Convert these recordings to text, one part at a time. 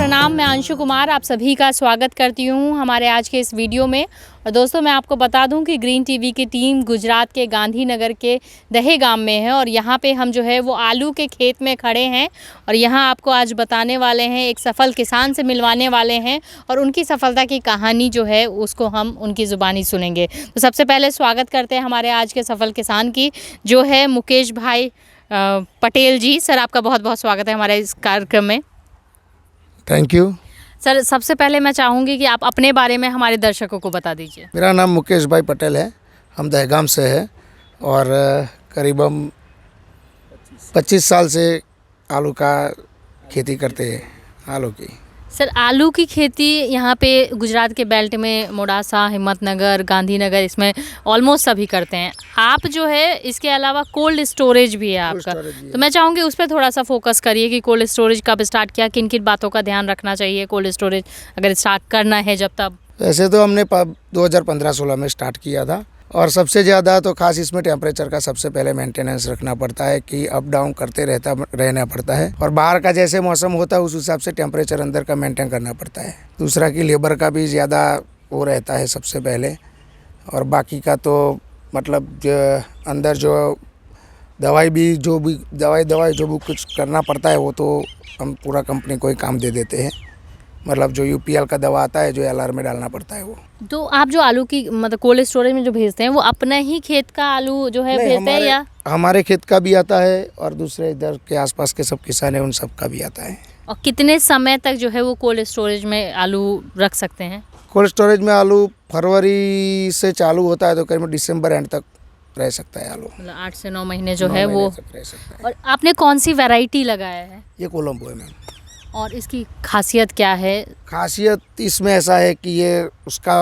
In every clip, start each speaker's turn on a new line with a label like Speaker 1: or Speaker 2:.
Speaker 1: प्रणाम। मैं अंशु कुमार आप सभी का स्वागत करती हूँ हमारे आज के इस वीडियो में। और दोस्तों मैं आपको बता दूं कि ग्रीन टीवी की टीम गुजरात के गांधीनगर के दहेगाम में है और यहाँ पे हम जो है वो आलू के खेत में खड़े हैं और यहाँ आपको आज बताने वाले हैं, एक सफल किसान से मिलवाने वाले हैं और उनकी सफलता की कहानी जो है उसको हम उनकी ज़ुबानी सुनेंगे। तो सबसे पहले स्वागत करते हैं हमारे आज के सफल किसान की, जो है मुकेश भाई पटेल जी। सर आपका बहुत बहुत स्वागत है हमारे इस कार्यक्रम में।
Speaker 2: थैंक यू
Speaker 1: सर, सबसे पहले मैं चाहूँगी कि आप अपने बारे में हमारे दर्शकों को बता दीजिए।
Speaker 2: मेरा नाम मुकेश भाई पटेल है, हम दहेगाम से है और करीबन 25 साल से आलू का खेती करते हैं। आलू की
Speaker 1: सर, आलू की खेती यहाँ पे गुजरात के बेल्ट में मोडासा, हिम्मतनगर, गांधीनगर, इसमें ऑलमोस्ट सभी करते हैं। आप जो है इसके अलावा कोल्ड स्टोरेज भी है आपका, तो मैं चाहूँगी उस पर थोड़ा सा फोकस करिए कि कोल्ड स्टोरेज कब स्टार्ट किया, किन किन बातों का ध्यान रखना चाहिए कोल्ड स्टोरेज अगर स्टार्ट करना है जब तब।
Speaker 2: वैसे तो हमने 2015-16 में स्टार्ट किया था और सबसे ज़्यादा तो खास इसमें टेम्परेचर का सबसे पहले मेंटेनेंस रखना पड़ता है कि अप डाउन करते रहना पड़ता है और बाहर का जैसे मौसम होता है उस हिसाब से टेम्परेचर अंदर का मेंटेन करना पड़ता है। दूसरा कि लेबर का भी ज़्यादा वो रहता है सबसे पहले, और बाकी का तो मतलब अंदर जो दवाई जो भी कुछ करना पड़ता है वो तो हम पूरा कंपनी को ही काम दे देते हैं। मतलब जो यूपीएल का दवा आता है जो एलआर में डालना पड़ता है वो। तो
Speaker 1: आप जो आलू की मतलब कोल्ड स्टोरेज में जो भेजते हैं वो अपना ही खेत का आलू जो है भेजते हैं या
Speaker 2: हमारे खेत का भी आता है और दूसरे इधर के आसपास के सब किसान हैं उन सब का भी आता है।
Speaker 1: और कितने समय तक जो है वो कोल्ड स्टोरेज में आलू रख सकते हैं?
Speaker 2: कोल्ड स्टोरेज में आलू फरवरी से चालू होता है तो करीब दिसंबर एंड तक रह सकता है आलू।
Speaker 1: मतलब 8 से 9 महीने जो है वो
Speaker 2: रह सकता है।
Speaker 1: और आपने कौन सी वैरायटी लगाया है?
Speaker 2: ये कोलंबो है मैम।
Speaker 1: और इसकी खासियत क्या है?
Speaker 2: खासियत इसमें ऐसा है कि ये उसका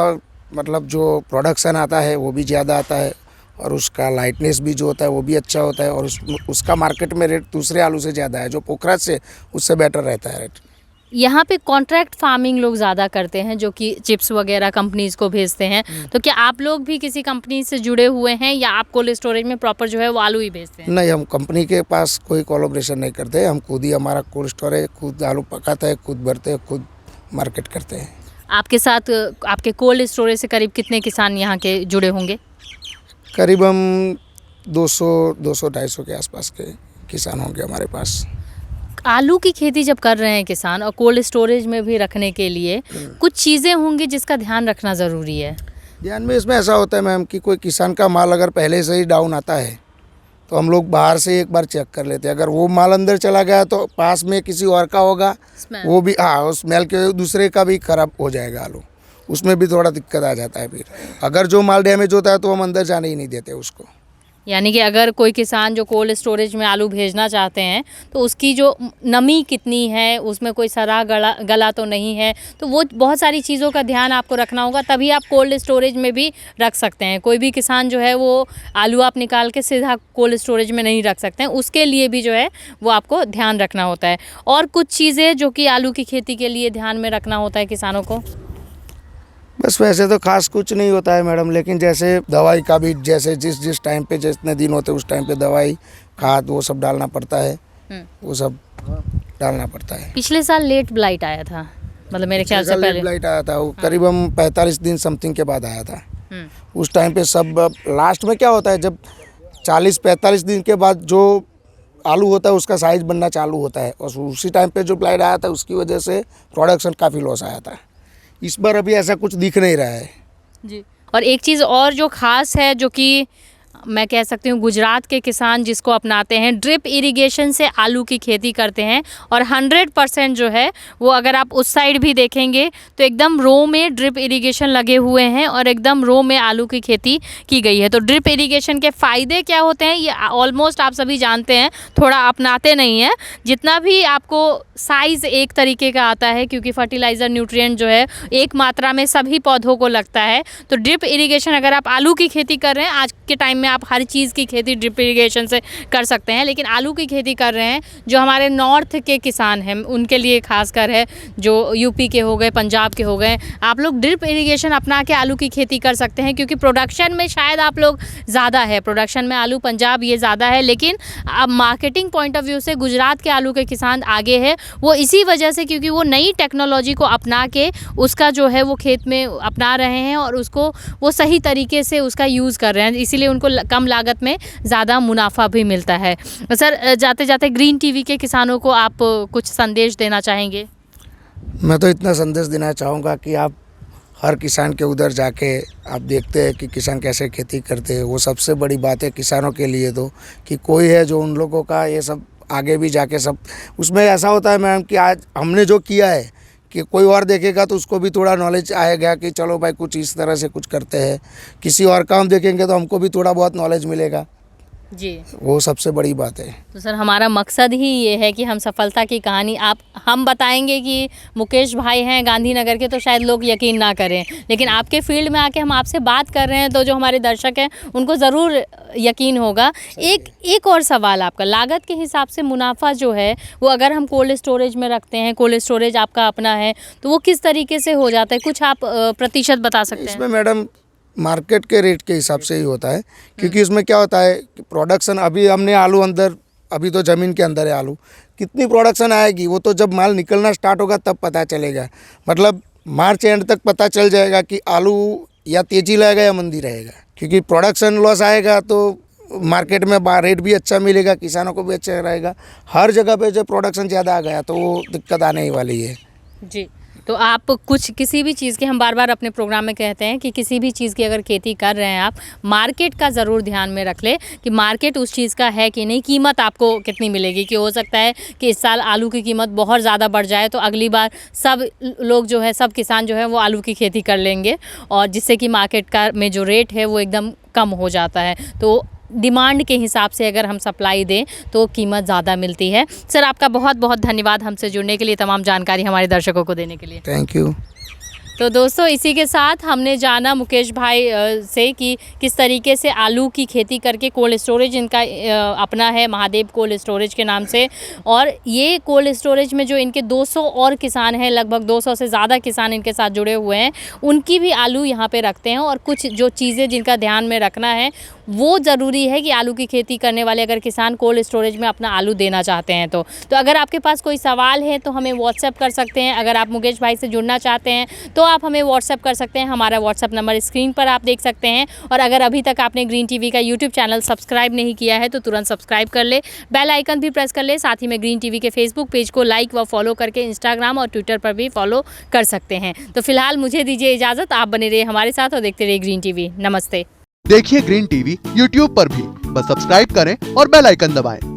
Speaker 2: मतलब जो प्रोडक्शन आता है वो भी ज़्यादा आता है और उसका लाइटनेस भी जो होता है वो भी अच्छा होता है और उसका मार्केट में रेट दूसरे आलू से ज़्यादा है, जो पोखराज से उससे बेटर रहता है रेट।
Speaker 1: यहाँ पे कॉन्ट्रैक्ट फार्मिंग लोग ज़्यादा करते हैं जो कि चिप्स वगैरह कंपनीज़ को भेजते हैं, तो क्या आप लोग भी किसी कंपनी से जुड़े हुए हैं या आप कोल्ड स्टोरेज में प्रॉपर जो है वो आलू ही भेजते हैं? नहीं,
Speaker 2: हम कंपनी के पास कोई कोलैबोरेशन नहीं करते, हम खुद ही हमारा कोल्ड स्टोरेज, खुद आलू पकाते हैं, खुद भरते हैं, खुद मार्केट करते हैं।
Speaker 1: आपके साथ आपके कोल्ड स्टोरेज से करीब कितने किसान यहाँ के जुड़े होंगे?
Speaker 2: करीबन 200-250 के आसपास के किसान होंगे हमारे पास।
Speaker 1: आलू की खेती जब कर रहे हैं किसान और कोल्ड स्टोरेज में भी रखने के लिए कुछ चीज़ें होंगी जिसका ध्यान रखना ज़रूरी है।
Speaker 2: ध्यान में इसमें ऐसा होता है मैम कि कोई किसान का माल अगर पहले से ही डाउन आता है तो हम लोग बाहर से एक बार चेक कर लेते हैं। अगर वो माल अंदर चला गया तो पास में किसी और का होगा, वो भी उस स्मेल के दूसरे का भी खराब हो जाएगा आलू, उसमें भी थोड़ा दिक्कत आ जाता है। फिर अगर जो माल डैमेज होता है तो हम अंदर जाने ही नहीं देते उसको।
Speaker 1: यानी कि अगर कोई किसान जो कोल्ड स्टोरेज में आलू भेजना चाहते हैं तो उसकी जो नमी कितनी है, उसमें कोई सड़ा गला तो नहीं है, तो वो बहुत सारी चीज़ों का ध्यान आपको रखना होगा, तभी आप कोल्ड स्टोरेज में भी रख सकते हैं। कोई भी किसान जो है वो आलू आप निकाल के सीधा कोल्ड स्टोरेज में नहीं रख सकते हैं, उसके लिए भी जो है वो आपको ध्यान रखना होता है। और कुछ चीज़ें जो कि आलू की खेती के लिए ध्यान में रखना होता है किसानों को?
Speaker 2: बस वैसे तो खास कुछ नहीं होता है मैडम, लेकिन जैसे दवाई का भी जैसे जिस टाइम पे जितने दिन होते हैं उस टाइम पे दवाई खाद वो सब डालना पड़ता है, वो सब डालना पड़ता है।
Speaker 1: पिछले साल लेट ब्लाइट आया था, मतलब मेरे ख्याल से पहले
Speaker 2: ब्लाइट आया था, वो करीबन 45 दिन समथिंग के बाद आया था। उस टाइम पे सब लास्ट में क्या होता है जब 40-45 दिन के बाद जो आलू होता है उसका साइज बनना चालू होता है और उसी टाइम पे जो ब्लाइट आया था उसकी वजह से प्रोडक्शन काफ़ी लॉस आया था। इस बार अभी ऐसा कुछ दिख नहीं रहा है
Speaker 1: जी। और एक चीज़ और जो ख़ास है, जो कि मैं कह सकती हूँ गुजरात के किसान जिसको अपनाते हैं, ड्रिप इरिगेशन से आलू की खेती करते हैं और 100% जो है वो अगर आप उस साइड भी देखेंगे तो एकदम रो में ड्रिप इरिगेशन लगे हुए हैं और एकदम रो में आलू की खेती की गई है। तो ड्रिप इरिगेशन के फ़ायदे क्या होते हैं ये ऑलमोस्ट आप सभी जानते हैं, थोड़ा अपनाते नहीं हैं। जितना भी आपको साइज़ एक तरीके का आता है क्योंकि फर्टिलाइज़र न्यूट्रिएंट जो है एक मात्रा में सभी पौधों को लगता है, तो ड्रिप इरिगेशन अगर आप आलू की खेती कर रहे हैं आज के टाइम में आप हर चीज़ की खेती ड्रिप इरिगेशन से कर सकते हैं, लेकिन आलू की खेती कर रहे हैं जो हमारे नॉर्थ के किसान हैं उनके लिए खासकर है, जो यूपी के हो गए, पंजाब के हो गए, आप लोग ड्रिप इरिगेशन अपना के आलू की खेती कर सकते हैं, क्योंकि प्रोडक्शन में शायद आप लोग ज़्यादा है, प्रोडक्शन में आलू पंजाब ये ज़्यादा है, लेकिन अब मार्केटिंग पॉइंट ऑफ व्यू से गुजरात के आलू के किसान आगे है। वो इसी वजह से, क्योंकि वो नई टेक्नोलॉजी को अपना के उसका जो है वो खेत में अपना रहे हैं और उसको वो सही तरीके से उसका यूज़ कर रहे हैं, इसीलिए उनको कम लागत में ज़्यादा मुनाफा भी मिलता है। सर, जाते जाते ग्रीन टीवी के किसानों को आप कुछ संदेश देना चाहेंगे?
Speaker 2: मैं तो इतना संदेश देना चाहूँगा कि आप हर किसान के उधर जाके आप देखते हैं कि किसान कैसे खेती करते हैं। वो सबसे बड़ी बात है किसानों के लिए तो, कि कोई है जो उन लोगों का ये सब आगे भी जाके सब उसमें ऐसा होता है मैम कि आज हमने जो किया है कि कोई और देखेगा तो उसको भी थोड़ा नॉलेज आएगा कि चलो भाई कुछ इस तरह से कुछ करते हैं। किसी और का हम देखेंगे तो हमको भी थोड़ा बहुत नॉलेज मिलेगा
Speaker 1: जी।
Speaker 2: वो सबसे बड़ी बात है।
Speaker 1: तो सर, हमारा मकसद ही ये है कि हम सफलता की कहानी हम बताएंगे कि मुकेश भाई हैं गांधीनगर के, तो शायद लोग यकीन ना करें, लेकिन आपके फील्ड में आके हम आपसे बात कर रहे हैं तो जो हमारे दर्शक हैं उनको ज़रूर यकीन होगा। एक और सवाल आपका, लागत के हिसाब से मुनाफा जो है वो अगर हम कोल्ड स्टोरेज में रखते हैं, कोल्ड स्टोरेज आपका अपना है, तो वो किस तरीके से हो जाता है? कुछ आप प्रतिशत बता सकते हैं?
Speaker 2: इसमें मैडम मार्केट के रेट के हिसाब से ही होता है, क्योंकि इसमें क्या होता है कि प्रोडक्शन अभी हमने आलू अंदर, अभी तो ज़मीन के अंदर है आलू, कितनी प्रोडक्शन आएगी वो तो जब माल निकलना स्टार्ट होगा तब पता चलेगा। मतलब मार्च एंड तक पता चल जाएगा कि आलू या तेज़ी रहेगा या मंदी रहेगा, क्योंकि प्रोडक्शन लॉस आएगा तो मार्केट में रेट भी अच्छा मिलेगा, किसानों को भी अच्छा रहेगा। हर जगह पे जब प्रोडक्शन ज़्यादा आ गया तो वो दिक्कत आने ही वाली है।
Speaker 1: जी। तो आप कुछ किसी भी चीज़ की, हम बार बार अपने प्रोग्राम में कहते हैं कि किसी भी चीज़ की अगर खेती कर रहे हैं आप, मार्केट का ज़रूर ध्यान में रख ले कि मार्केट उस चीज़ का है कि नहीं, कीमत आपको कितनी मिलेगी। कि हो सकता है कि इस साल आलू की कीमत बहुत ज़्यादा बढ़ जाए तो अगली बार सब लोग जो है, सब किसान जो है वो आलू की खेती कर लेंगे, और जिससे कि मार्केट का में जो रेट है वो एकदम कम हो जाता है। तो डिमांड के हिसाब से अगर हम सप्लाई दें तो कीमत ज़्यादा मिलती है। सर, आपका बहुत बहुत धन्यवाद हमसे जुड़ने के लिए, तमाम जानकारी हमारे दर्शकों को देने के लिए।
Speaker 2: Thank you.
Speaker 1: तो दोस्तों, इसी के साथ हमने जाना मुकेश भाई से कि किस तरीके से आलू की खेती करके कोल्ड स्टोरेज इनका अपना है, महादेव कोल्ड स्टोरेज के नाम से, और ये कोल्ड स्टोरेज में जो इनके 200 और किसान हैं, लगभग 200 से ज़्यादा किसान इनके साथ जुड़े हुए हैं, उनकी भी आलू यहाँ पे रखते हैं। और कुछ जो चीज़ें जिनका ध्यान में रखना है वो ज़रूरी है कि आलू की खेती करने वाले अगर किसान कोल्ड स्टोरेज में अपना आलू देना चाहते हैं तो अगर आपके पास कोई सवाल है तो हमें व्हाट्सएप कर सकते हैं। अगर आप मुकेश भाई से जुड़ना चाहते हैं तो आप हमें व्हाट्सएप कर सकते हैं। हमारा व्हाट्सएप नंबर स्क्रीन पर आप देख सकते हैं। और अगर अभी तक आपने ग्रीन टीवी का यूट्यूब चैनल सब्सक्राइब नहीं किया है तो तुरंत सब्सक्राइब कर ले, बेल आइकन भी प्रेस कर ले। साथ ही में ग्रीन टीवी के फेसबुक पेज को लाइक व फॉलो करके इंस्टाग्राम और ट्विटर पर भी फॉलो कर सकते हैं। तो फिलहाल मुझे दीजिए इजाज़त, आप बने रहिए हमारे साथ और देखते रहिए ग्रीन टीवी। नमस्ते।
Speaker 3: देखिए ग्रीन टीवी यूट्यूब पर भी, बस सब्सक्राइब करें और बेल आइकन दबाएं।